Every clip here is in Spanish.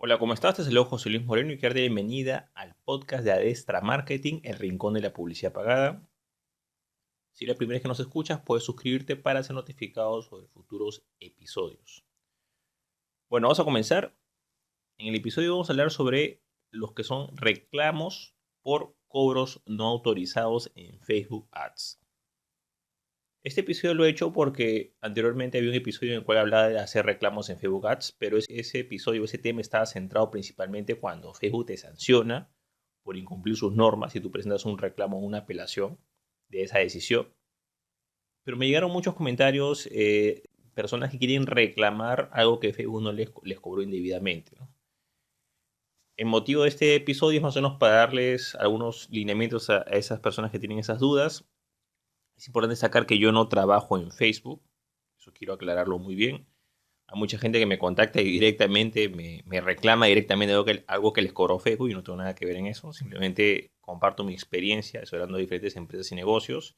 Hola, ¿cómo estás? Te saludo José Luis Moreno y quiero darte la bienvenida al podcast de Adestra Marketing, el rincón de la publicidad pagada. Si es la primera vez que nos escuchas, puedes suscribirte para ser notificado sobre futuros episodios. Bueno, vamos a comenzar. En el episodio vamos a hablar sobre los que son reclamos por cobros no autorizados en Facebook Ads. Este episodio lo he hecho porque anteriormente había un episodio en el cual hablaba de hacer reclamos en Facebook Ads, pero ese episodio, ese tema estaba centrado principalmente cuando Facebook te sanciona por incumplir sus normas y tú presentas un reclamo o una apelación de esa decisión. Pero me llegaron muchos comentarios, personas que quieren reclamar algo que Facebook no les cobró indebidamente, ¿no? El motivo de este episodio es más o menos para darles algunos lineamientos a esas personas que tienen esas dudas. Es importante destacar que yo no trabajo en Facebook, eso quiero aclararlo muy bien. Hay mucha gente que me contacta y directamente me reclama directamente algo que les cobró Facebook y no tengo nada que ver en eso. Simplemente comparto mi experiencia asesorando a diferentes empresas y negocios.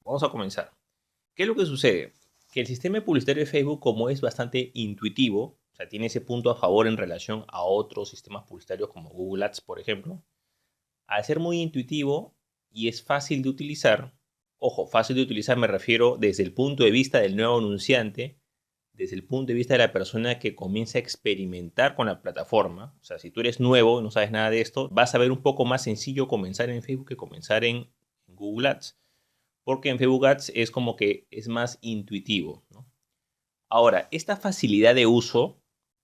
Vamos a comenzar. ¿Qué es lo que sucede? Que el sistema publicitario de Facebook, como es bastante intuitivo, o sea, tiene ese punto a favor en relación a otros sistemas publicitarios como Google Ads, por ejemplo, al ser muy intuitivo y es fácil de utilizar. Ojo, fácil de utilizar me refiero desde el punto de vista del nuevo anunciante, desde el punto de vista de la persona que comienza a experimentar con la plataforma. O sea, si tú eres nuevo y no sabes nada de esto, vas a ver un poco más sencillo comenzar en Facebook que comenzar en Google Ads. Porque en Facebook Ads es como que es más intuitivo, ¿no? Ahora, esta facilidad de uso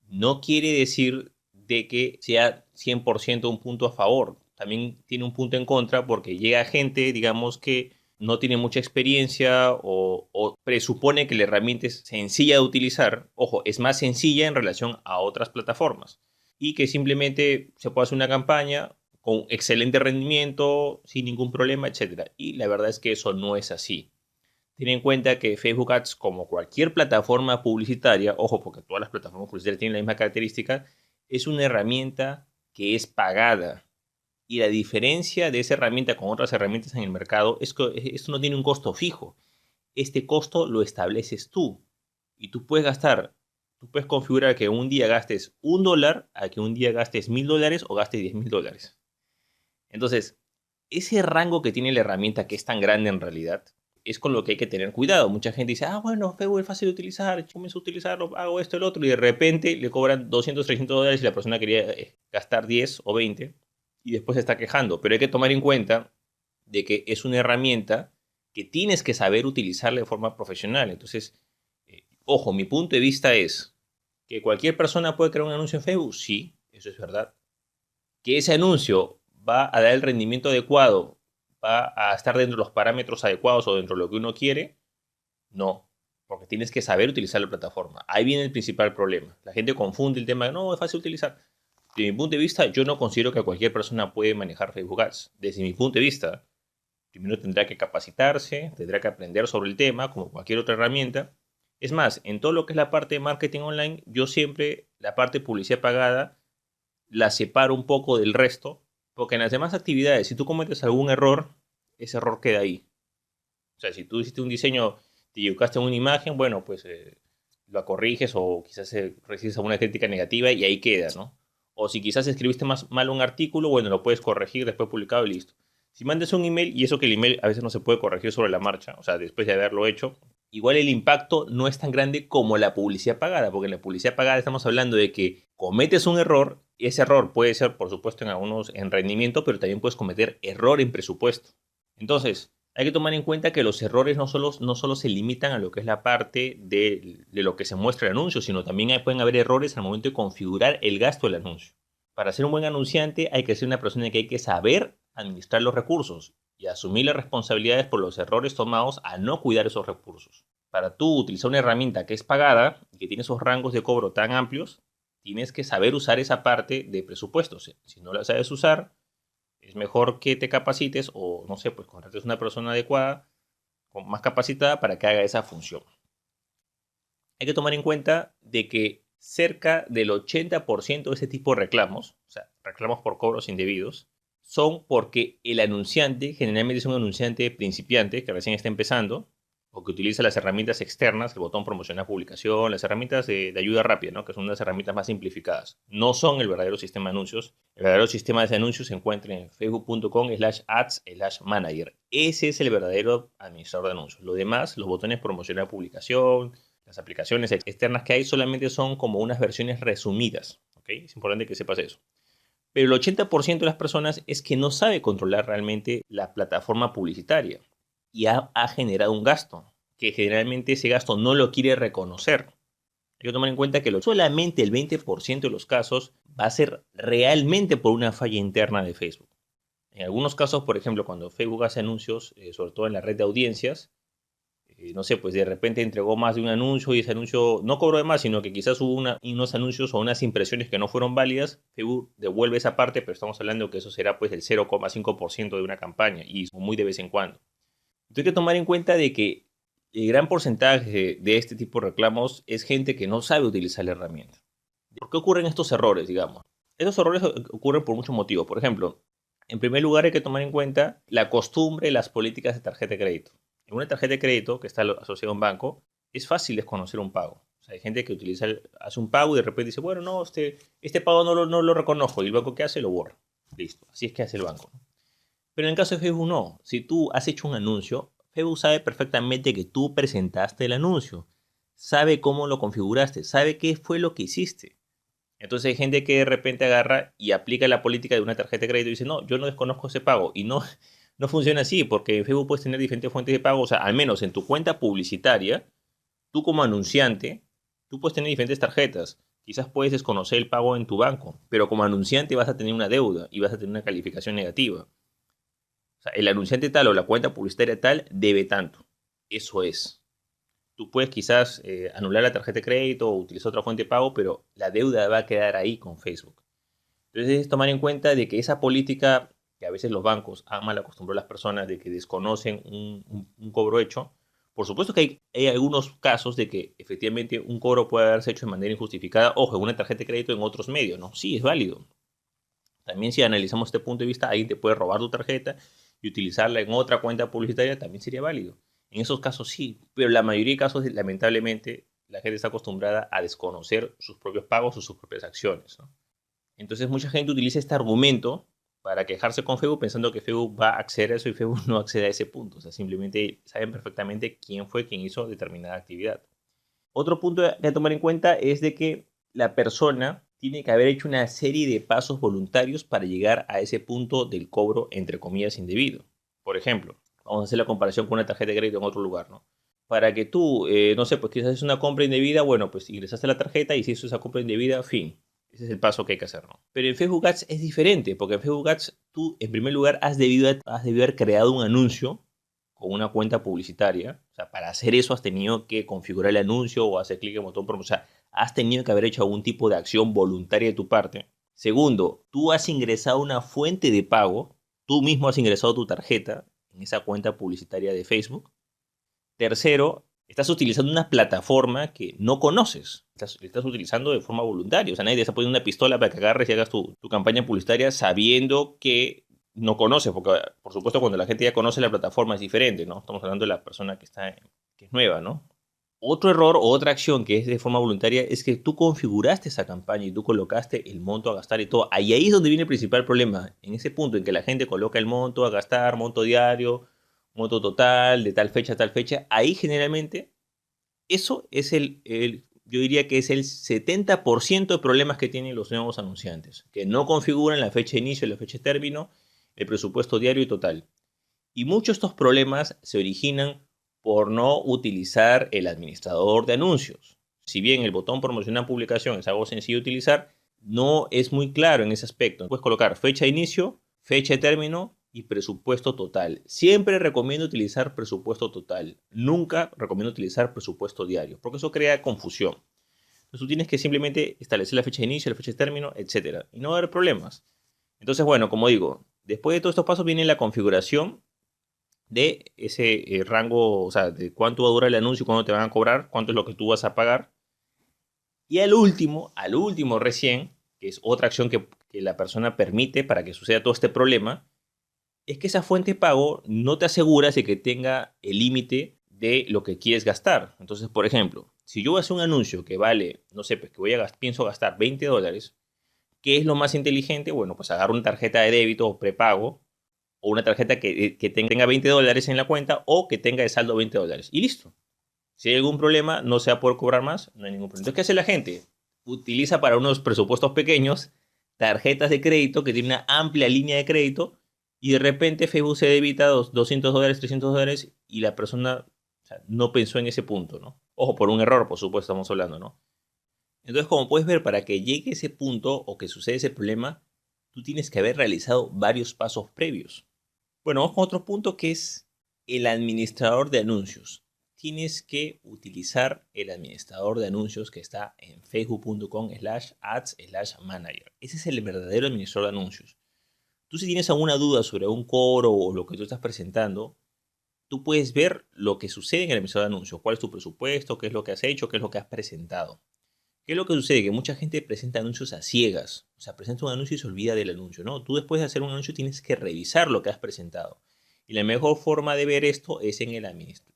no quiere decir de que sea 100% un punto a favor. También tiene un punto en contra porque llega gente, digamos, que no tiene mucha experiencia o presupone que la herramienta es sencilla de utilizar. Ojo, es más sencilla en relación a otras plataformas. Y que simplemente se puede hacer una campaña con excelente rendimiento, sin ningún problema, etcétera. Y la verdad es que eso no es así. Ten en cuenta que Facebook Ads, como cualquier plataforma publicitaria, ojo, porque todas las plataformas publicitarias tienen la misma característica, es una herramienta que es pagada. Y la diferencia de esa herramienta con otras herramientas en el mercado es que esto no tiene un costo fijo. Este costo lo estableces tú. Y tú puedes configurar que un día gastes $1, a que un día gastes $1000 o gastes $10,000. Entonces, ese rango que tiene la herramienta, que es tan grande en realidad, es con lo que hay que tener cuidado. Mucha gente dice, bueno, Facebook es fácil de utilizar, comienzo a utilizarlo, hago esto, el otro, y de repente le cobran $200, $300 y la persona quería gastar 10 o 20 y después se está quejando. Pero hay que tomar en cuenta de que es una herramienta que tienes que saber utilizarla de forma profesional. Entonces, ojo, mi punto de vista es que cualquier persona puede crear un anuncio en Facebook, sí, eso es verdad. Que ese anuncio va a dar el rendimiento adecuado, va a estar dentro de los parámetros adecuados o dentro de lo que uno quiere, no, porque tienes que saber utilizar la plataforma. Ahí viene el principal problema. La gente confunde el tema de no, es fácil utilizar. Desde mi punto de vista, yo no considero que cualquier persona puede manejar Facebook Ads. Desde mi punto de vista, primero tendrá que capacitarse, tendrá que aprender sobre el tema, como cualquier otra herramienta. Es más, en todo lo que es la parte de marketing online, yo siempre la parte de publicidad pagada la separo un poco del resto, porque en las demás actividades, si tú cometes algún error, ese error queda ahí. O sea, si tú hiciste un diseño, te equivocaste en una imagen, bueno, pues lo corriges o quizás recibes alguna crítica negativa y ahí queda, ¿no? O si quizás escribiste más mal un artículo, bueno, lo puedes corregir después publicado y listo. Si mandas un email, y eso que el email a veces no se puede corregir sobre la marcha, o sea, después de haberlo hecho, igual el impacto no es tan grande como la publicidad pagada, porque en la publicidad pagada estamos hablando de que cometes un error, y ese error puede ser, por supuesto, en algunos en rendimiento, pero también puedes cometer error en presupuesto. Entonces, hay que tomar en cuenta que los errores no solo se limitan a lo que es la parte de lo que se muestra el anuncio, sino también pueden haber errores al momento de configurar el gasto del anuncio. Para ser un buen anunciante hay que ser una persona que hay que saber administrar los recursos y asumir las responsabilidades por los errores tomados al no cuidar esos recursos. Para tú utilizar una herramienta que es pagada y que tiene esos rangos de cobro tan amplios, tienes que saber usar esa parte de presupuestos. Si no la sabes usar, es mejor que te capacites o, no sé, pues contrates una persona adecuada, más capacitada para que haga esa función. Hay que tomar en cuenta de que cerca del 80% de ese tipo de reclamos, o sea, reclamos por cobros indebidos, son porque el anunciante, generalmente es un anunciante principiante que recién está empezando, o que utiliza las herramientas externas, el botón promocionar publicación, las herramientas de ayuda rápida, ¿no? Que son las herramientas más simplificadas. No son el verdadero sistema de anuncios. El verdadero sistema de anuncios se encuentra en facebook.com/ads/manager. Ese es el verdadero administrador de anuncios. Lo demás, los botones promocionar publicación, las aplicaciones externas que hay solamente son como unas versiones resumidas. ¿Ok? Es importante que sepas eso. Pero el 80% de las personas es que no sabe controlar realmente la plataforma publicitaria y ha generado un gasto, que generalmente ese gasto no lo quiere reconocer. Hay que tomar en cuenta que solamente el 20% de los casos va a ser realmente por una falla interna de Facebook. En algunos casos, por ejemplo, cuando Facebook hace anuncios, sobre todo en la red de audiencias, no sé, pues de repente entregó más de un anuncio y ese anuncio no cobró de más, sino que quizás hubo unos anuncios o unas impresiones que no fueron válidas, Facebook devuelve esa parte, pero estamos hablando que eso será pues el 0,5% de una campaña y muy de vez en cuando. Entonces hay que tomar en cuenta de que el gran porcentaje de este tipo de reclamos es gente que no sabe utilizar la herramienta. ¿Por qué ocurren estos errores, digamos? Estos errores ocurren por muchos motivos. Por ejemplo, en primer lugar hay que tomar en cuenta la costumbre y las políticas de tarjeta de crédito. En una tarjeta de crédito que está asociada a un banco, es fácil desconocer un pago. O sea, hay gente que hace un pago y de repente dice, bueno, no, este pago no lo reconozco. Y el banco, ¿qué hace? Lo borra. Listo. Así es que hace el banco. Pero en el caso de Facebook no. Si tú has hecho un anuncio, Facebook sabe perfectamente que tú presentaste el anuncio. Sabe cómo lo configuraste. Sabe qué fue lo que hiciste. Entonces hay gente que de repente agarra y aplica la política de una tarjeta de crédito y dice, no, yo no desconozco ese pago. Y no funciona así, porque en Facebook puedes tener diferentes fuentes de pago. O sea, al menos en tu cuenta publicitaria, tú como anunciante, tú puedes tener diferentes tarjetas. Quizás puedes desconocer el pago en tu banco, pero como anunciante vas a tener una deuda y vas a tener una calificación negativa. O sea, el anunciante tal o la cuenta publicitaria tal debe tanto. Eso es. Tú puedes quizás anular la tarjeta de crédito o utilizar otra fuente de pago, pero la deuda va a quedar ahí con Facebook. Entonces es tomar en cuenta de que esa política que a veces los bancos han mal acostumbrado a las personas de que desconocen un cobro hecho. Por supuesto que hay algunos casos de que efectivamente un cobro puede haberse hecho de manera injustificada, ojo, en una tarjeta de crédito en otros medios, ¿no? Sí, es válido. También si analizamos este punto de vista, alguien te puede robar tu tarjeta y utilizarla en otra cuenta publicitaria, también sería válido. En esos casos sí, pero la mayoría de casos, lamentablemente, la gente está acostumbrada a desconocer sus propios pagos o sus propias acciones, ¿no? Entonces mucha gente utiliza este argumento para quejarse con Facebook pensando que Facebook va a acceder a eso y Facebook no accede a ese punto. O sea, simplemente saben perfectamente quién fue quien hizo determinada actividad. Otro punto a tomar en cuenta es de que la persona tiene que haber hecho una serie de pasos voluntarios para llegar a ese punto del cobro, entre comillas, indebido. Por ejemplo, vamos a hacer la comparación con una tarjeta de crédito en otro lugar, ¿no? Para que tú, no sé, pues quizás es una compra indebida, bueno, pues ingresaste la tarjeta y si eso es esa compra indebida, fin. Ese es el paso que hay que hacer, ¿no? Pero en Facebook Ads es diferente, porque en Facebook Ads tú, en primer lugar, has debido haber creado un anuncio con una cuenta publicitaria. O sea, para hacer eso has tenido que configurar el anuncio o hacer clic en el botón promo. O sea, has tenido que haber hecho algún tipo de acción voluntaria de tu parte. Segundo, tú has ingresado una fuente de pago. Tú mismo has ingresado tu tarjeta en esa cuenta publicitaria de Facebook. Tercero, estás utilizando una plataforma que no conoces. Estás utilizando de forma voluntaria. O sea, nadie te está poniendo una pistola para que agarres y hagas tu campaña publicitaria sabiendo que no conoces. Porque, por supuesto, cuando la gente ya conoce la plataforma es diferente, ¿no? Estamos hablando de la persona que es nueva, ¿no? Otro error o otra acción que es de forma voluntaria es que tú configuraste esa campaña y tú colocaste el monto a gastar y todo. Ahí es donde viene el principal problema. En ese punto en que la gente coloca el monto a gastar, monto diario, monto total, de tal fecha a tal fecha, ahí generalmente eso es yo diría que es el 70% de problemas que tienen los nuevos anunciantes, que no configuran la fecha de inicio y la fecha de término, el presupuesto diario y total. Y muchos de estos problemas se originan por no utilizar el administrador de anuncios. Si bien el botón promocionar publicación es algo sencillo de utilizar, no es muy claro en ese aspecto. Puedes colocar fecha de inicio, fecha de término y presupuesto total. Siempre recomiendo utilizar presupuesto total. Nunca recomiendo utilizar presupuesto diario, porque eso crea confusión. Entonces tú tienes que simplemente establecer la fecha de inicio, la fecha de término, etc. Y no va a haber problemas. Entonces, bueno, como digo, después de todos estos pasos viene la configuración de ese rango, o sea, de cuánto va a durar el anuncio, cuánto te van a cobrar, cuánto es lo que tú vas a pagar. Y al último recién, que es otra acción que la persona permite para que suceda todo este problema, es que esa fuente de pago no te asegura de que tenga el límite de lo que quieres gastar. Entonces, por ejemplo, si yo voy a hacer un anuncio que vale, no sé, pues que pienso gastar $20, ¿qué es lo más inteligente? Bueno, pues agarro una tarjeta de débito o prepago o una tarjeta que tenga $20 en la cuenta o que tenga de saldo $20 y listo. Si hay algún problema, no se va a poder cobrar más, no hay ningún problema. Entonces, ¿qué hace la gente? Utiliza para unos presupuestos pequeños tarjetas de crédito que tienen una amplia línea de crédito y de repente Facebook se debita $200, $300 y la persona, o sea, no pensó en ese punto, ¿no? Ojo, por un error, por supuesto, estamos hablando, ¿no? Entonces, como puedes ver, para que llegue ese punto o que suceda ese problema, tú tienes que haber realizado varios pasos previos. Bueno, vamos con otro punto que es el administrador de anuncios. Tienes que utilizar el administrador de anuncios que está en facebook.com/ads/manager. Ese es el verdadero administrador de anuncios. Tú si tienes alguna duda sobre un cobro o lo que tú estás presentando, tú puedes ver lo que sucede en el administrador de anuncios. Cuál es tu presupuesto, qué es lo que has hecho, qué es lo que has presentado. ¿Qué es lo que sucede? Que mucha gente presenta anuncios a ciegas. O sea, presenta un anuncio y se olvida del anuncio, ¿no? Tú después de hacer un anuncio tienes que revisar lo que has presentado. Y la mejor forma de ver esto es en el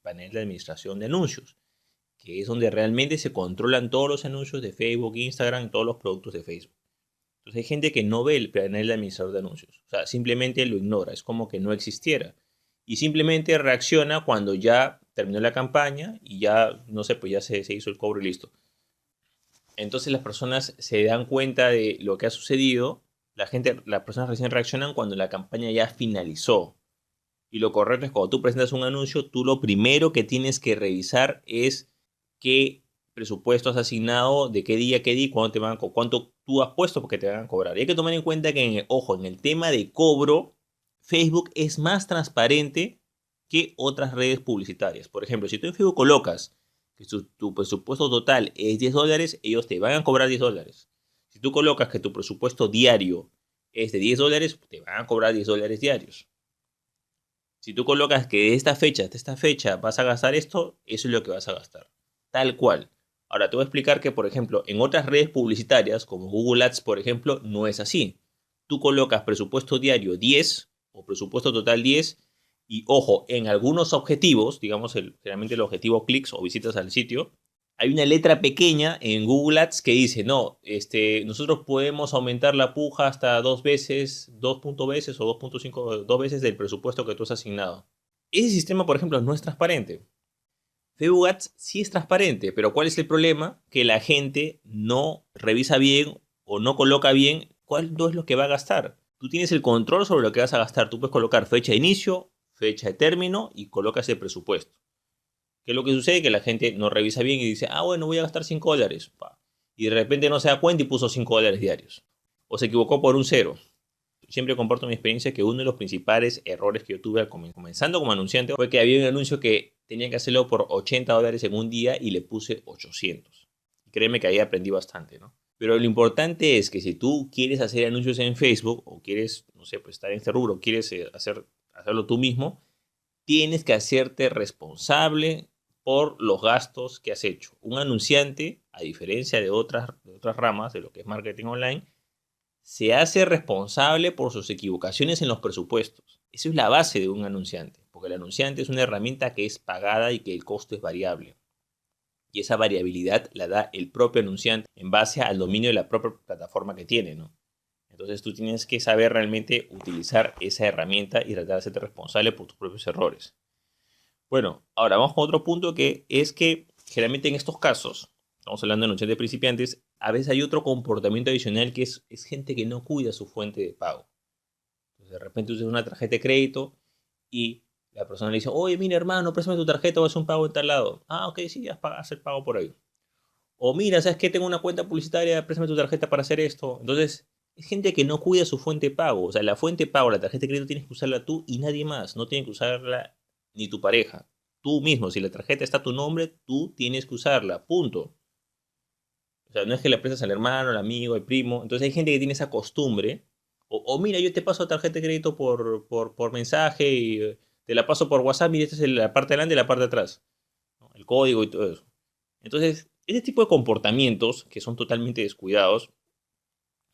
panel de administración de anuncios, que es donde realmente se controlan todos los anuncios de Facebook, Instagram, todos los productos de Facebook. Entonces hay gente que no ve el panel de administrador de anuncios. O sea, simplemente lo ignora. Es como que no existiera. Y simplemente reacciona cuando ya terminó la campaña y ya, no sé, pues ya se hizo el cobro y listo. Entonces las personas se dan cuenta de lo que ha sucedido. Las personas recién reaccionan cuando la campaña ya finalizó. Y lo correcto es cuando tú presentas un anuncio, tú lo primero que tienes que revisar es qué presupuesto has asignado, de qué día, cuánto tú has puesto porque te van a cobrar. Y hay que tomar en cuenta que, ojo, en el tema de cobro, Facebook es más transparente que otras redes publicitarias. Por ejemplo, si tú en Facebook colocas que tu presupuesto total es $10, ellos te van a cobrar $10. Si tú colocas que tu presupuesto diario es de $10, te van a cobrar $10 diarios. Si tú colocas que de esta fecha hasta esta fecha vas a gastar esto, eso es lo que vas a gastar. Tal cual. Ahora te voy a explicar que, por ejemplo, en otras redes publicitarias, como Google Ads, por ejemplo, no es así. Tú colocas presupuesto diario 10 o presupuesto total 10 y, ojo, en algunos objetivos, digamos, generalmente el objetivo clics o visitas al sitio, hay una letra pequeña en Google Ads que dice, no, nosotros podemos aumentar la puja hasta 2 veces, 2.veces o 2.5, 2 veces del presupuesto que tú has asignado. Ese sistema, por ejemplo, no es transparente. Facebook Ads sí es transparente, pero ¿cuál es el problema? Que la gente no revisa bien o no coloca bien cuánto es lo que va a gastar. Tú tienes el control sobre lo que vas a gastar. Tú puedes colocar fecha de inicio, fecha de término y colocas el presupuesto. ¿Qué es lo que sucede? Que la gente no revisa bien y dice, bueno, voy a gastar $5. Y de repente no se da cuenta y puso $5 diarios. O se equivocó por un cero. Siempre comparto mi experiencia que uno de los principales errores que yo tuve comenzando como anunciante fue que había un anuncio que tenía que hacerlo por $80 en un día y le puse 800. Y créeme que ahí aprendí bastante, ¿no? Pero lo importante es que si tú quieres hacer anuncios en Facebook o quieres, no sé, pues estar en este rubro, quieres hacerlo tú mismo, tienes que hacerte responsable por los gastos que has hecho. Un anunciante, a diferencia de otras ramas de lo que es marketing online, se hace responsable por sus equivocaciones en los presupuestos. Eso es la base de un anunciante, porque el anunciante es una herramienta que es pagada y que el costo es variable. Y esa variabilidad la da el propio anunciante en base al dominio de la propia plataforma que tiene, ¿no? Entonces tú tienes que saber realmente utilizar esa herramienta y tratar de hacerte responsable por tus propios errores. Bueno, ahora vamos con otro punto que es que generalmente en estos casos, estamos hablando de anunciantes principiantes, a veces hay otro comportamiento adicional que es gente que no cuida su fuente de pago. Entonces, de repente usas una tarjeta de crédito y la persona le dice, oye, mira hermano, préstame tu tarjeta, voy a hacer un pago en tal lado. Ok, sí, haz el pago por ahí. O mira, ¿sabes qué? Tengo una cuenta publicitaria, préstame tu tarjeta para hacer esto. Entonces, es gente que no cuida su fuente de pago. O sea, la fuente de pago, la tarjeta de crédito, tienes que usarla tú y nadie más. No tiene que usarla ni tu pareja. Tú mismo, si la tarjeta está a tu nombre, tú tienes que usarla. Punto. O sea, no es que le prestas al hermano, al amigo, al primo. Entonces hay gente que tiene esa costumbre. O mira, yo te paso tarjeta de crédito por mensaje y te la paso por WhatsApp. Mira, esta es la parte de adelante y la parte de atrás, ¿no? El código y todo eso. Entonces, este tipo de comportamientos que son totalmente descuidados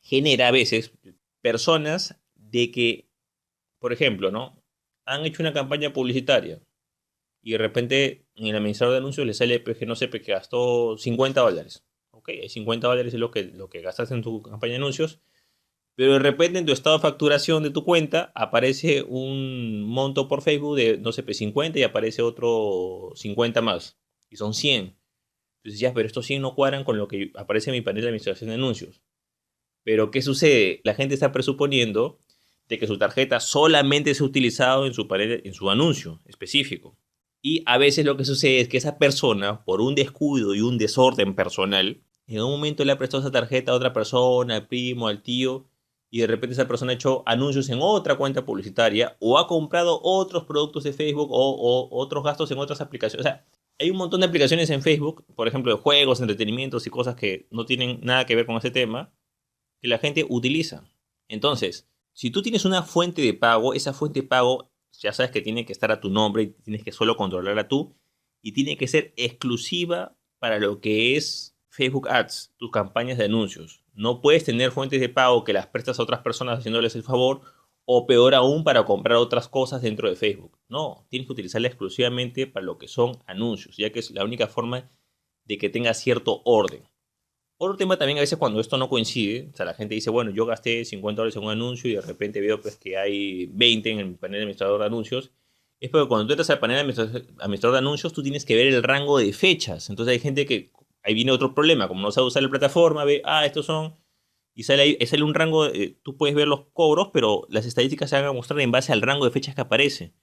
genera a veces personas de que, por ejemplo, ¿no? Han hecho una campaña publicitaria y de repente en el administrador de anuncios le sale, pues, que no sé, pues, que gastó $50. Ok, $50 es lo que gastaste en tu campaña de anuncios, pero de repente en tu estado de facturación de tu cuenta aparece un monto por Facebook de, no sé, pues 50 y aparece otro 50 más. Y son 100. Entonces ya, pero estos 100 no cuadran con lo que aparece en mi panel de administración de anuncios. Pero ¿qué sucede? La gente está presuponiendo de que su tarjeta solamente se ha utilizado en su panel, en su anuncio específico. Y a veces lo que sucede es que esa persona, por un descuido y un desorden personal, en un momento le ha prestado esa tarjeta a otra persona, al primo, al tío, y de repente esa persona ha hecho anuncios en otra cuenta publicitaria o ha comprado otros productos de Facebook o otros gastos en otras aplicaciones. O sea, hay un montón de aplicaciones en Facebook, por ejemplo, de juegos, entretenimientos y cosas que no tienen nada que ver con ese tema, que la gente utiliza. Entonces, si tú tienes una fuente de pago, esa fuente de pago ya sabes que tiene que estar a tu nombre y tienes que solo controlarla tú y tiene que ser exclusiva para lo que es Facebook Ads, tus campañas de anuncios. No puedes tener fuentes de pago que las prestas a otras personas haciéndoles el favor o peor aún para comprar otras cosas dentro de Facebook. No, tienes que utilizarla exclusivamente para lo que son anuncios, ya que es la única forma de que tenga cierto orden. Otro tema también a veces cuando esto no coincide, o sea, la gente dice, bueno, yo gasté $50 en un anuncio y de repente veo pues que hay 20 en el panel de administrador de anuncios, es porque cuando tú entras al panel de administrador de anuncios, tú tienes que ver el rango de fechas. Entonces hay gente que, ahí viene otro problema, como no sabe usar la plataforma, ve, estos son, y sale ahí, sale un rango, tú puedes ver los cobros, pero las estadísticas se van a mostrar en base al rango de fechas que aparece.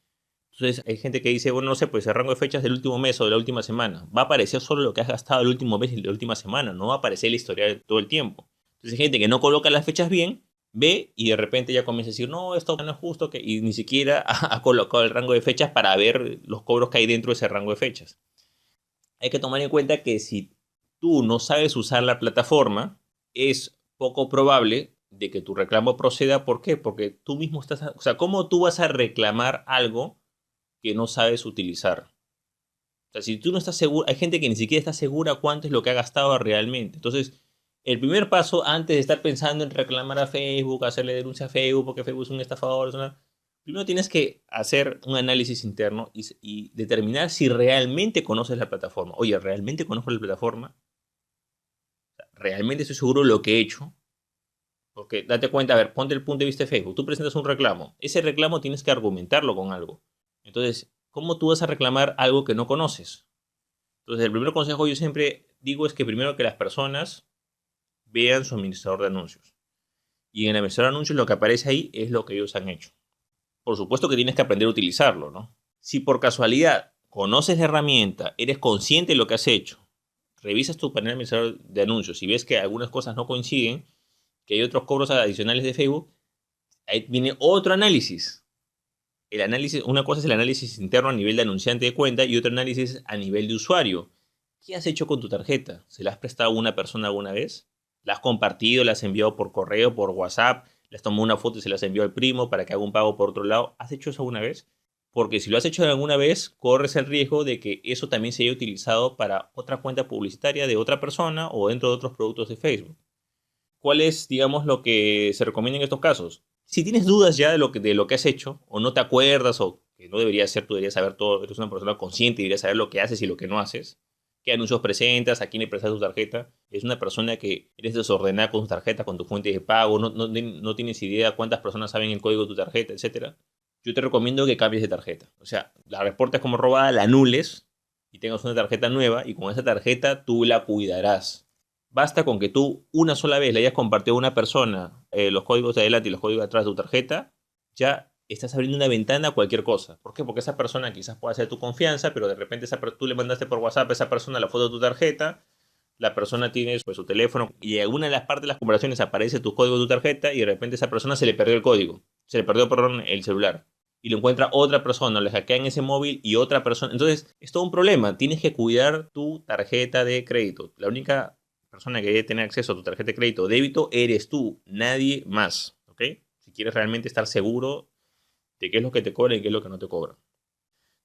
Entonces hay gente que dice, bueno, no sé, pues el rango de fechas del último mes o de la última semana. Va a aparecer solo lo que has gastado el último mes y la última semana, no va a aparecer la historia de todo el tiempo. Entonces hay gente que no coloca las fechas bien, ve y de repente ya comienza a decir, no, esto no es justo, y ni siquiera ha colocado el rango de fechas para ver los cobros que hay dentro de ese rango de fechas. Hay que tomar en cuenta que si tú no sabes usar la plataforma, es poco probable de que tu reclamo proceda. ¿Por qué? Porque tú mismo estás, o sea, ¿cómo tú vas a reclamar algo que no sabes utilizar? O sea, si tú no estás seguro, hay gente que ni siquiera está segura cuánto es lo que ha gastado realmente. Entonces, el primer paso antes de estar pensando en reclamar a Facebook, hacerle denuncia a Facebook porque Facebook es un estafador, primero tienes que hacer un análisis interno y determinar si realmente conoces la plataforma. Oye, ¿realmente conozco la plataforma? ¿Realmente estoy seguro de lo que he hecho? Porque date cuenta, a ver, ponte el punto de vista de Facebook. Tú presentas un reclamo. Ese reclamo tienes que argumentarlo con algo. Entonces, ¿cómo tú vas a reclamar algo que no conoces? Entonces, el primer consejo yo siempre digo es que primero que las personas vean su administrador de anuncios. Y en el administrador de anuncios lo que aparece ahí es lo que ellos han hecho. Por supuesto que tienes que aprender a utilizarlo, ¿no? Si por casualidad conoces la herramienta, eres consciente de lo que has hecho, revisas tu panel administrador de anuncios y ves que algunas cosas no coinciden, que hay otros cobros adicionales de Facebook, ahí viene otro análisis. El análisis, una cosa es el análisis interno a nivel de anunciante de cuenta y otro análisis a nivel de usuario. ¿Qué has hecho con tu tarjeta? ¿Se la has prestado a una persona alguna vez? ¿La has compartido? ¿La has enviado por correo, por WhatsApp? ¿Le has tomado una foto y se la has enviado al primo para que haga un pago por otro lado? ¿Has hecho eso alguna vez? Porque si lo has hecho alguna vez, corres el riesgo de que eso también se haya utilizado para otra cuenta publicitaria de otra persona o dentro de otros productos de Facebook. ¿Cuál es, digamos, lo que se recomienda en estos casos? Si tienes dudas ya de lo que has hecho, o no te acuerdas, o que no deberías ser, tú deberías saber todo, eres una persona consciente y deberías saber lo que haces y lo que no haces, qué anuncios presentas, a quién le prestas tu tarjeta, es una persona que eres desordenada con tu tarjeta, con tu fuente de pago, no tienes idea cuántas personas saben el código de tu tarjeta, etcétera. Yo te recomiendo que cambies de tarjeta. O sea, la reportes como robada, la anules y tengas una tarjeta nueva y con esa tarjeta tú la cuidarás. Basta con que tú una sola vez le hayas compartido a una persona los códigos de adelante y los códigos de atrás de tu tarjeta, ya estás abriendo una ventana a cualquier cosa. ¿Por qué? Porque esa persona quizás pueda ser tu confianza, pero de repente tú le mandaste por WhatsApp a esa persona la foto de tu tarjeta, la persona tiene pues, su teléfono y en alguna de las partes de las conversaciones aparece tu código de tu tarjeta y de repente a esa persona se le perdió el código, se le perdió, perdón, el celular. Y lo encuentra otra persona, le hackean ese móvil y otra persona. Entonces, es todo un problema. Tienes que cuidar tu tarjeta de crédito. La única persona que debe tener acceso a tu tarjeta de crédito o débito eres tú, nadie más, ¿ok? Si quieres realmente estar seguro de qué es lo que te cobra y qué es lo que no te cobra.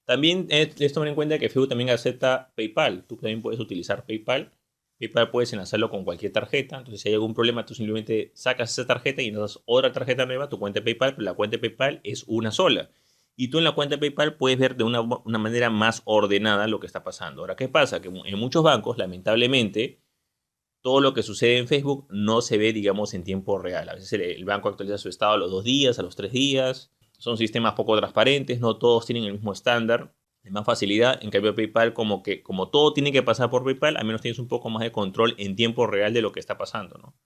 También debes tomar en cuenta que Facebook también acepta PayPal. Tú también puedes utilizar PayPal. PayPal puedes enlazarlo con cualquier tarjeta. Entonces, si hay algún problema, tú simplemente sacas esa tarjeta y entonces otra tarjeta nueva, tu cuenta de PayPal, pero la cuenta de PayPal es una sola. Y tú en la cuenta de PayPal puedes ver de una manera más ordenada lo que está pasando. Ahora, ¿qué pasa? Que en muchos bancos, lamentablemente, todo lo que sucede en Facebook no se ve, digamos, en tiempo real. A veces el banco actualiza su estado a los 2 días, a los 3 días. Son sistemas poco transparentes, no todos tienen el mismo estándar, de más facilidad. En cambio, PayPal, como todo tiene que pasar por PayPal, al menos tienes un poco más de control en tiempo real de lo que está pasando, ¿no?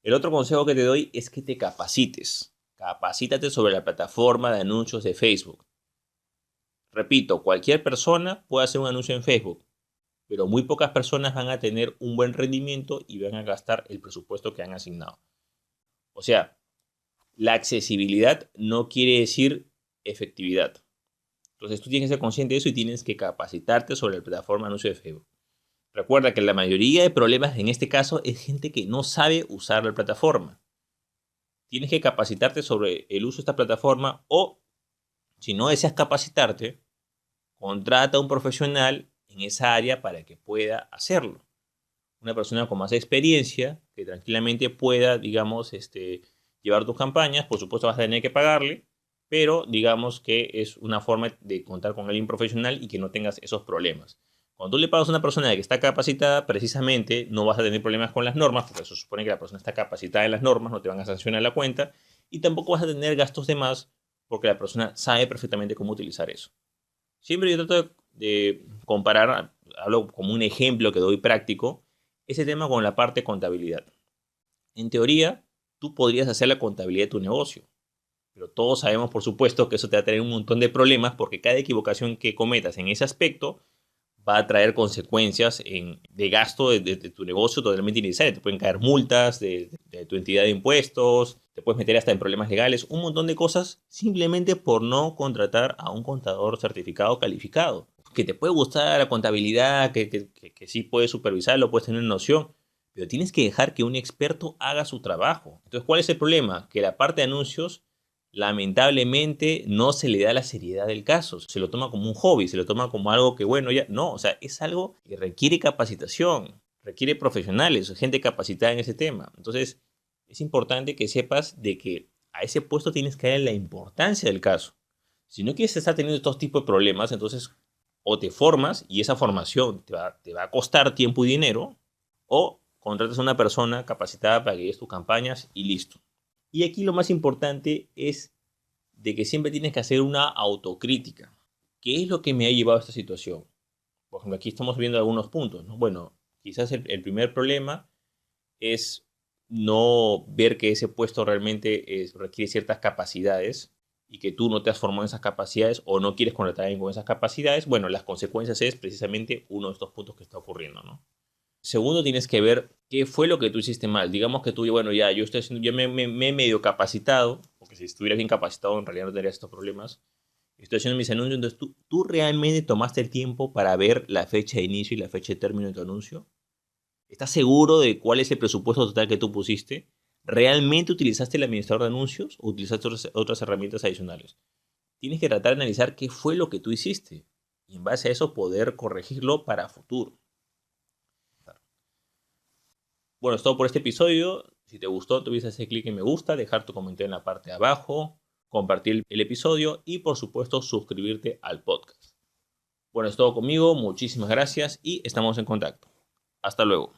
El otro consejo que te doy es que te capacites. Capacítate sobre la plataforma de anuncios de Facebook. Repito, cualquier persona puede hacer un anuncio en Facebook, pero muy pocas personas van a tener un buen rendimiento y van a gastar el presupuesto que han asignado. O sea, la accesibilidad no quiere decir efectividad. Entonces tú tienes que ser consciente de eso y tienes que capacitarte sobre la plataforma de anuncio de Facebook. Recuerda que la mayoría de problemas en este caso es gente que no sabe usar la plataforma. Tienes que capacitarte sobre el uso de esta plataforma o, si no deseas capacitarte, contrata a un profesional en esa área para que pueda hacerlo. Una persona con más experiencia que tranquilamente pueda, digamos, llevar tus campañas. Por supuesto vas a tener que pagarle, pero digamos que es una forma de contar con alguien profesional y que no tengas esos problemas. Cuando tú le pagas a una persona que está capacitada, precisamente no vas a tener problemas con las normas, porque se supone que la persona está capacitada en las normas, no te van a sancionar la cuenta, y tampoco vas a tener gastos de más, porque la persona sabe perfectamente cómo utilizar eso. Siempre yo trato de comparar, hablo como un ejemplo que doy práctico, ese tema con la parte de contabilidad. En teoría, tú podrías hacer la contabilidad de tu negocio, pero todos sabemos, por supuesto, que eso te va a traer un montón de problemas porque cada equivocación que cometas en ese aspecto va a traer consecuencias de gasto de tu negocio totalmente innecesario. Te pueden caer multas de tu entidad de impuestos, te puedes meter hasta en problemas legales, un montón de cosas simplemente por no contratar a un contador certificado calificado. Que te puede gustar la contabilidad, que sí puedes supervisarlo, puedes tener noción, pero tienes que dejar que un experto haga su trabajo. Entonces, ¿cuál es el problema? Que la parte de anuncios lamentablemente no se le da la seriedad del caso, se lo toma como un hobby, se lo toma como algo que bueno, ya no, o sea, es algo que requiere capacitación, requiere profesionales, gente capacitada en ese tema. Entonces, es importante que sepas de que a ese puesto tienes que darle la importancia del caso. Si no quieres estar teniendo estos tipos de problemas, entonces o te formas y esa formación te va a costar tiempo y dinero, o contratas a una persona capacitada para que guíes tus campañas y listo. Y aquí lo más importante es de que siempre tienes que hacer una autocrítica. ¿Qué es lo que me ha llevado a esta situación? Por ejemplo, aquí estamos viendo algunos puntos, ¿no? Bueno, quizás el primer problema es no ver que ese puesto realmente requiere ciertas capacidades y que tú no te has formado en esas capacidades o no quieres contratar a alguien con esas capacidades. Bueno, las consecuencias es precisamente uno de estos puntos que está ocurriendo, ¿no? Segundo, tienes que ver qué fue lo que tú hiciste mal. Digamos que tú, bueno, ya yo estoy haciendo, ya me he medio capacitado, porque si estuvieras bien capacitado en realidad no tendrías estos problemas. Estoy haciendo mis anuncios, entonces tú realmente tomaste el tiempo para ver la fecha de inicio y la fecha de término de tu anuncio. ¿Estás seguro de cuál es el presupuesto total que tú pusiste? ¿Realmente utilizaste el administrador de anuncios o utilizaste otras herramientas adicionales? Tienes que tratar de analizar qué fue lo que tú hiciste y en base a eso poder corregirlo para futuro. Bueno, es todo por este episodio. Si te gustó, te olvides hacer clic en me gusta, dejar tu comentario en la parte de abajo, compartir el episodio y por supuesto suscribirte al podcast. Bueno, es todo conmigo. Muchísimas gracias y estamos en contacto. Hasta luego.